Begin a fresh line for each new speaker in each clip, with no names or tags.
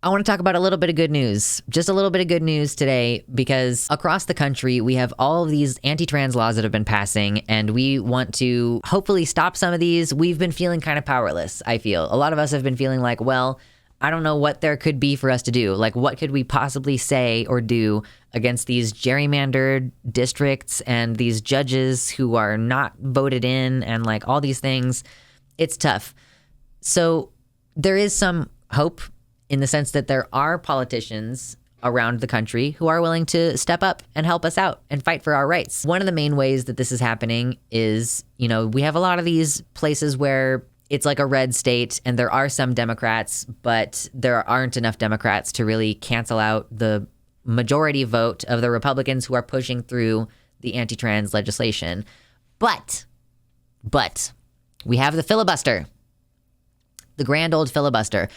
I want to talk about a little bit of good news, just a little bit of good news today, because across the country, we have all of these anti-trans laws that have been passing, and we want to hopefully stop some of these. We've been feeling kind of powerless, I feel. A lot of us have been feeling like, well, I don't know what there could be for us to do. Like, what could we possibly say or do against these gerrymandered districts and these judges who are not voted in and like all these things? It's tough. So there is some hope in the sense that there are politicians around the country who are willing to step up and help us out and fight for our rights. One of the main ways that this is happening is, we have a lot of these places where it's like a red state and there are some Democrats, but there aren't enough Democrats to really cancel out the majority vote of the Republicans who are pushing through the anti-trans legislation. But we have the filibuster, the grand old filibuster.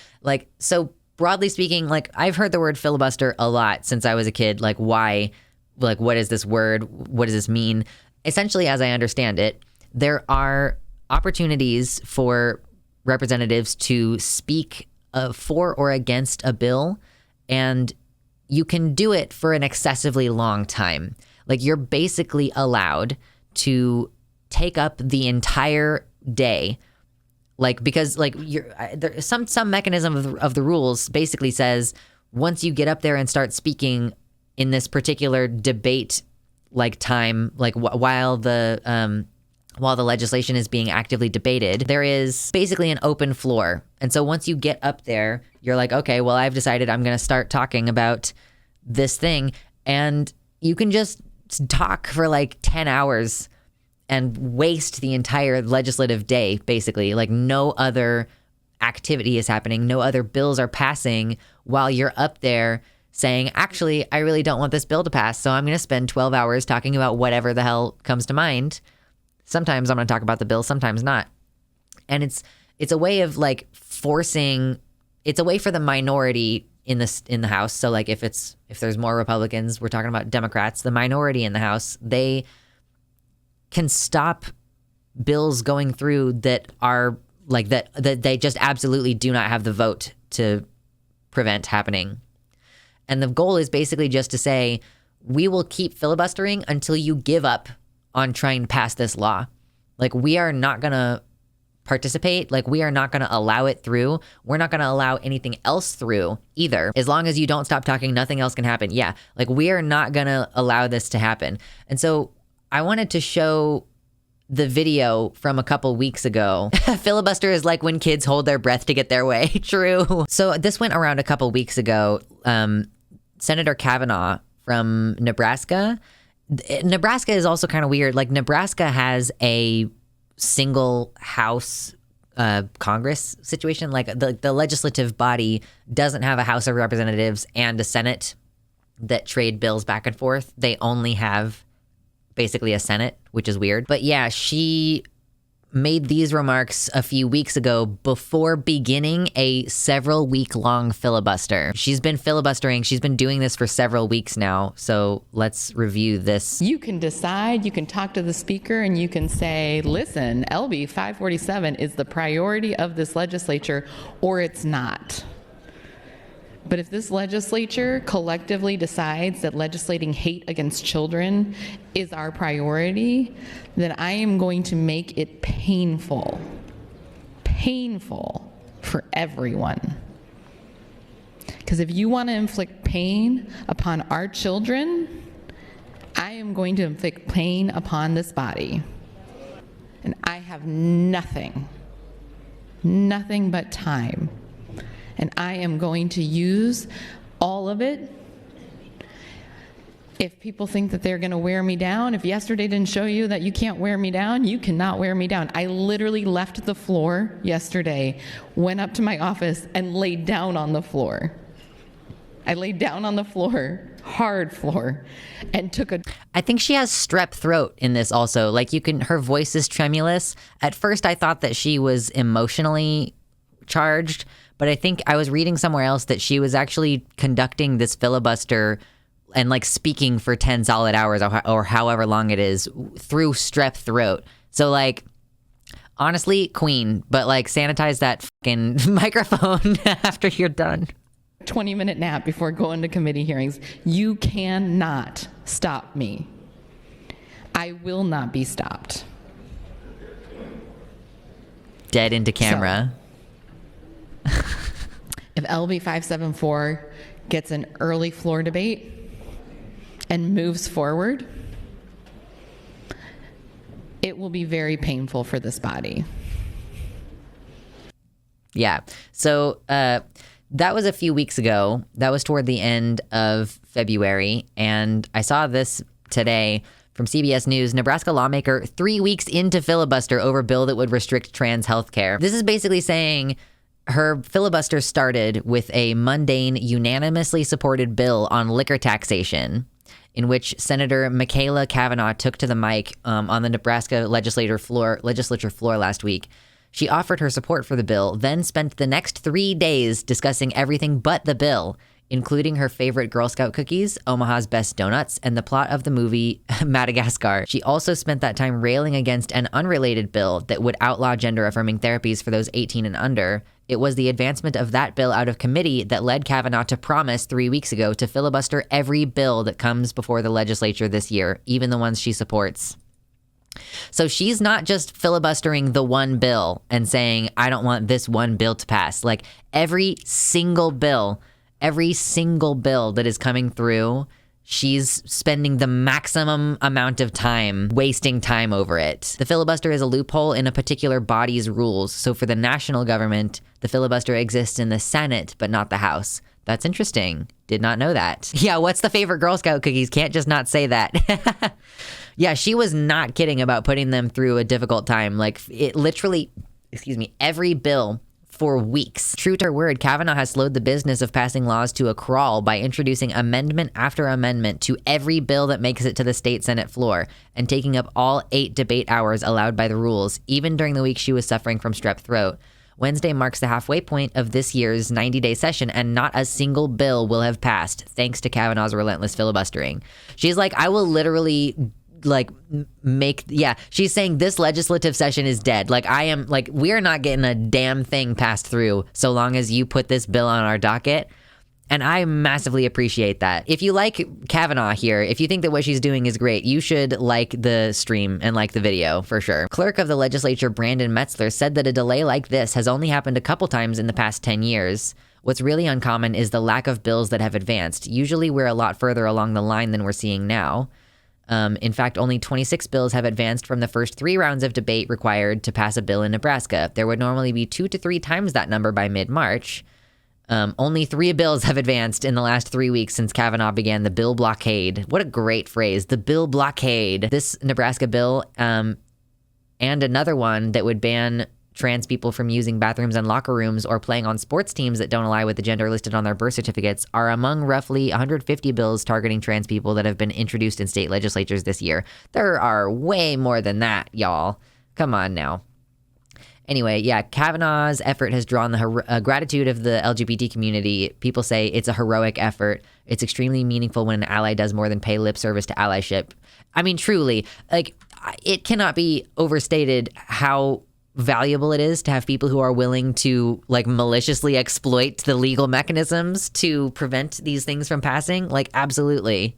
So broadly speaking, I've heard the word filibuster a lot since I was a kid. Why? What is this word? What does this mean? Essentially, as I understand it, there are opportunities for representatives to speak for or against a bill, and you can do it for an excessively long time. You're basically allowed to take up the entire day. Because there's some mechanism of the rules basically says once you get up there and start speaking in this particular debate time, while the legislation is being actively debated, there is basically an open floor. And so once you get up there, you're like, okay, well, I've decided I'm going to start talking about this thing, and you can just talk for 10 hours and waste the entire legislative day, basically. No other activity is happening. No other bills are passing while you're up there saying, actually, I really don't want this bill to pass, so I'm going to spend 12 hours talking about whatever the hell comes to mind. Sometimes I'm going to talk about the bill, sometimes not. And it's a way of forcing, it's a way for the minority in the House. So if there's more Republicans, we're talking about Democrats, the minority in the House, they can stop bills going through that are that they just absolutely do not have the vote to prevent happening. And the goal is basically just to say, we will keep filibustering until you give up on trying to pass this law. We are not going to participate. We are not going to allow it through. We're not going to allow anything else through either. As long as you don't stop talking, nothing else can happen. Yeah. We are not going to allow this to happen. And so I wanted to show the video from a couple weeks ago. Filibuster is like when kids hold their breath to get their way. True. So this went around a couple weeks ago. Senator Cavanaugh from Nebraska. Nebraska is also kind of weird. Nebraska has a single house Congress situation. The legislative body doesn't have a House of Representatives and a Senate that trade bills back and forth. They only have basically a Senate, which is weird. But yeah, she made these remarks a few weeks ago before beginning a several week long filibuster. She's been filibustering. She's been doing this for several weeks now. So let's review this.
You can decide, you can talk to the speaker, and you can say, listen, LB 547 is the priority of this legislature, or it's not. But if this legislature collectively decides that legislating hate against children is our priority, then I am going to make it painful for everyone. Because if you want to inflict pain upon our children, I am going to inflict pain upon this body. And I have nothing but time. And I am going to use all of it. If people think that they're going to wear me down, if yesterday didn't show you that you can't wear me down, you cannot wear me down. I literally left the floor yesterday, went up to my office, and laid down on the floor. I laid down on the floor, hard floor, and took a...
I think she has strep throat in this also. Her voice is tremulous. At first, I thought that she was emotionally charged, but I think I was reading somewhere else that she was actually conducting this filibuster and speaking for 10 solid hours or however long it is through strep throat. So honestly, queen, but sanitize that fucking microphone after you're done.
20-minute nap before going to committee hearings. You cannot stop me. I will not be stopped.
Dead into camera.
So, if LB 574 gets an early floor debate and moves forward, it will be very painful for this body.
Yeah. So that was a few weeks ago. That was toward the end of February. And I saw this today from CBS News. Nebraska lawmaker 3 weeks into filibuster over bill that would restrict trans health care. This is basically saying her filibuster started with a mundane, unanimously supported bill on liquor taxation, in which Senator Machaela Cavanaugh took to the mic on the Nebraska legislature floor last week. She offered her support for the bill, then spent the next 3 days discussing everything but the bill, including her favorite Girl Scout cookies, Omaha's Best Donuts, and the plot of the movie Madagascar. She also spent that time railing against an unrelated bill that would outlaw gender-affirming therapies for those 18 and under. It was the advancement of that bill out of committee that led Cavanaugh to promise 3 weeks ago to filibuster every bill that comes before the legislature this year, even the ones she supports. So she's not just filibustering the one bill and saying, I don't want this one bill to pass. Like every single bill that is coming through, she's spending the maximum amount of time wasting time over it. The filibuster is a loophole in a particular body's rules. So for the national government, the filibuster exists in the Senate, but not the House. That's interesting. Did not know that. Yeah, what's the favorite Girl Scout cookies? Can't just not say that. Yeah, she was not kidding about putting them through a difficult time. Like it literally, every bill for weeks. True to her word, Cavanaugh has slowed the business of passing laws to a crawl by introducing amendment after amendment to every bill that makes it to the state Senate floor and taking up all 8 debate hours allowed by the rules, even during the week she was suffering from strep throat. Wednesday marks the halfway point of this year's 90-day session, and not a single bill will have passed, thanks to Cavanaugh's relentless filibustering. She's like, I will literally she's saying this legislative session is dead. We're not getting a damn thing passed through so long as you put this bill on our docket. And I massively appreciate that. If you like Cavanaugh here, if you think that what she's doing is great, you should like the stream and like the video for sure. Clerk of the legislature Brandon Metzler said that a delay like this has only happened a couple times in the past 10 years. What's really uncommon is the lack of bills that have advanced. Usually we're a lot further along the line than we're seeing now. In fact, only 26 bills have advanced from the first 3 rounds of debate required to pass a bill in Nebraska. There would normally be 2 to 3 times that number by mid-March. Only 3 bills have advanced in the last 3 weeks since Cavanaugh began the bill blockade. What a great phrase, the bill blockade. This Nebraska bill and another one that would ban trans people from using bathrooms and locker rooms or playing on sports teams that don't align with the gender listed on their birth certificates are among roughly 150 bills targeting trans people that have been introduced in state legislatures this year. There are way more than that, y'all. Come on now. Anyway, yeah, Cavanaugh's effort has drawn the gratitude of the LGBT community. People say it's a heroic effort. It's extremely meaningful when an ally does more than pay lip service to allyship. I mean, truly, it cannot be overstated how valuable it is to have people who are willing to maliciously exploit the legal mechanisms to prevent these things from passing. Absolutely.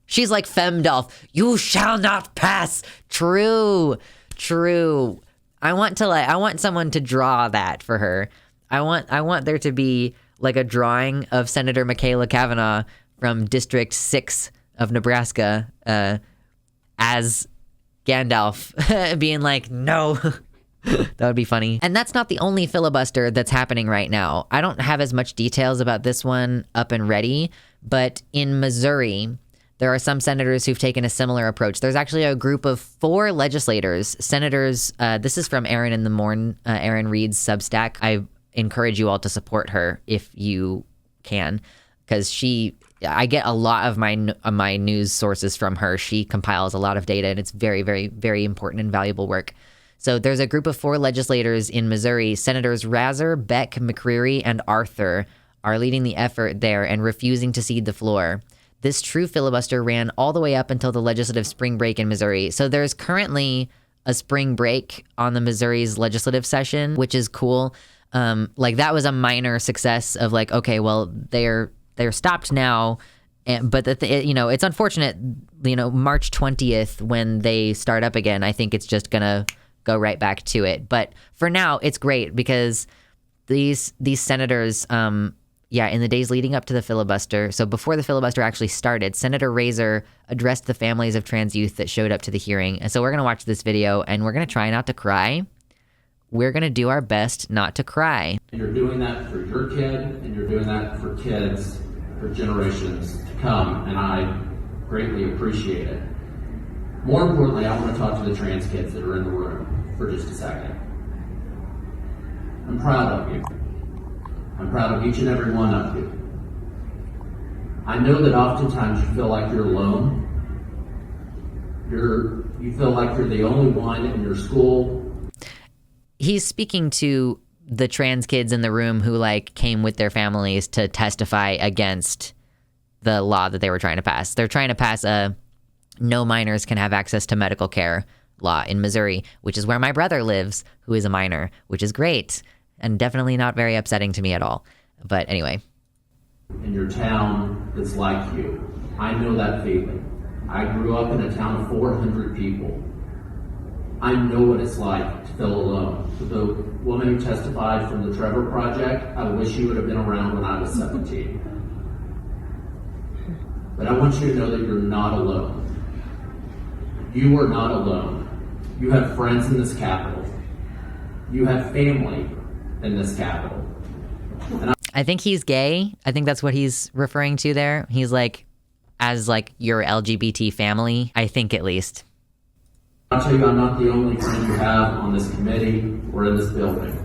She's like Femdolf. You shall not pass. True. I want someone to draw that for her. I want there to be a drawing of Senator Machaela Cavanaugh from District 6 of Nebraska as Gandalf being like, no. That would be funny. And that's not the only filibuster that's happening right now. I don't have as much details about this one up and ready, but in Missouri, there are some senators who've taken a similar approach. There's actually a group of 4 legislators, senators. This is from Erin in the Morn, Erin Reed's Substack. I encourage you all to support her if you can, because I get a lot of my news sources from her. She compiles a lot of data, and it's very, very, very important and valuable work. So there's a group of 4 legislators in Missouri. Senators Razor, Beck, McCreary, and Arthur are leading the effort there and refusing to cede the floor. This true filibuster ran all the way up until the legislative spring break in Missouri. So there's currently a spring break on the Missouri's legislative session, which is cool. Like that was a minor success of like, okay, well they're stopped now. But it's unfortunate, March 20th when they start up again, I think it's just gonna go right back to it. But for now, it's great because these senators, in the days leading up to the filibuster, so before the filibuster actually started, Senator Razor addressed the families of trans youth that showed up to the hearing. And so we're gonna watch this video and we're gonna try not to cry. We're gonna do our best not to cry.
And you're doing that for your kid, and you're doing that for kids for generations to come, and I greatly appreciate it. More importantly, I want to talk to the trans kids that are in the room for just a second. I'm proud of you. I'm proud of each and every one of you. I know that oftentimes you feel like you're alone. You feel like you're the only one in your school.
He's speaking to the trans kids in the room who came with their families to testify against the law that they were trying to pass. They're trying to pass a no minors can have access to medical care law in Missouri, which is where my brother lives, who is a minor, which is great and definitely not very upsetting to me at all. But anyway.
In your town that's like you. I know that feeling. I grew up in a town of 400 people. I know what it's like to feel alone. For the woman who testified from the Trevor Project, I wish you would have been around when I was 17. But I want you to know that you're not alone. You are not alone. You have friends in this Capitol. You have family in this Capitol.
I think he's gay. I think that's what he's referring to there. He's as your LGBT family, I think at least.
I'll tell you, I'm not the only friend you have on this committee or in this building.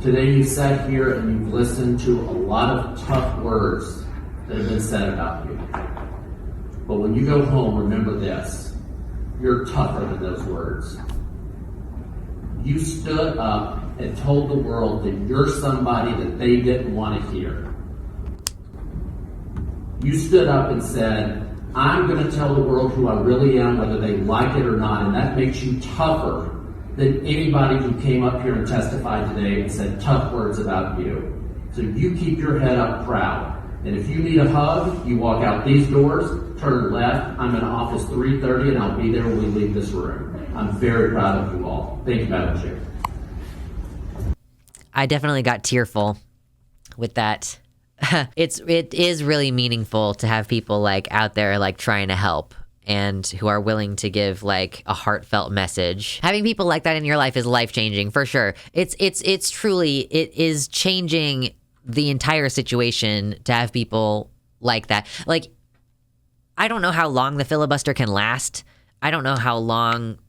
Today you sat here and you've listened to a lot of tough words that have been said about you. But when you go home, remember this. You're tougher than those words. You stood up and told the world that you're somebody that they didn't want to hear. You stood up and said, I'm going to tell the world who I really am, whether they like it or not, and that makes you tougher than anybody who came up here and testified today and said tough words about you. So you keep your head up proud. And if you need a hug, you walk out these doors, turn left. I'm in office 330, and I'll be there when we leave this room. I'm very proud of you all. Thank you, Madam Chair.
I definitely got tearful with that. It is really meaningful to have people out there trying to help and who are willing to give a heartfelt message. Having people like that in your life is life-changing for sure. It's truly, it is changing the entire situation to have people like that. I don't know how long the filibuster can last. I don't know how long,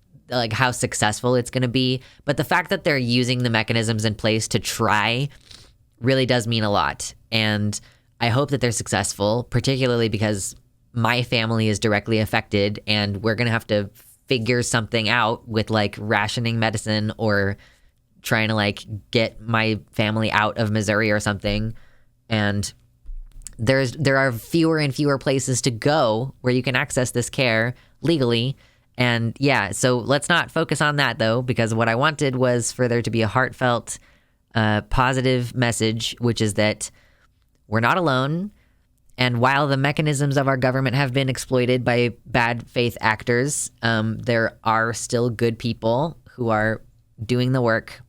how successful it's going to be, but the fact that they're using the mechanisms in place to try really does mean a lot. And I hope that they're successful, particularly because my family is directly affected and we're going to have to figure something out with rationing medicine or trying to get my family out of Missouri or something. And there are fewer and fewer places to go where you can access this care legally. And so let's not focus on that though, because what I wanted was for there to be a heartfelt positive message, which is that we're not alone. And while the mechanisms of our government have been exploited by bad faith actors, there are still good people who are doing the work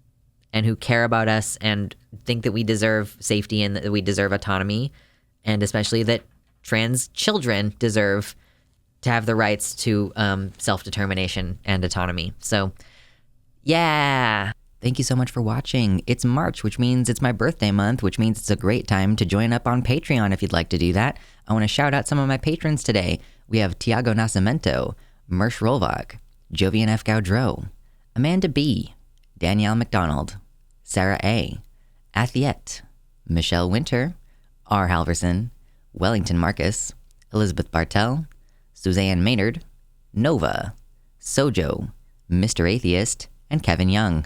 and who care about us and think that we deserve safety and that we deserve autonomy, and especially that trans children deserve to have the rights to self-determination and autonomy. So, yeah. Thank you so much for watching. It's March, which means it's my birthday month, which means it's a great time to join up on Patreon if you'd like to do that. I want to shout out some of my patrons today. We have Tiago Nascimento, Mersh Rolvak, Jovian F. Gaudreau, Amanda B., Danielle McDonald, Sarah A., Athiette, Michelle Winter, R. Halverson, Wellington Marcus, Elizabeth Bartell, Suzanne Maynard, Nova, Sojo, Mr. Atheist, and Kevin Young.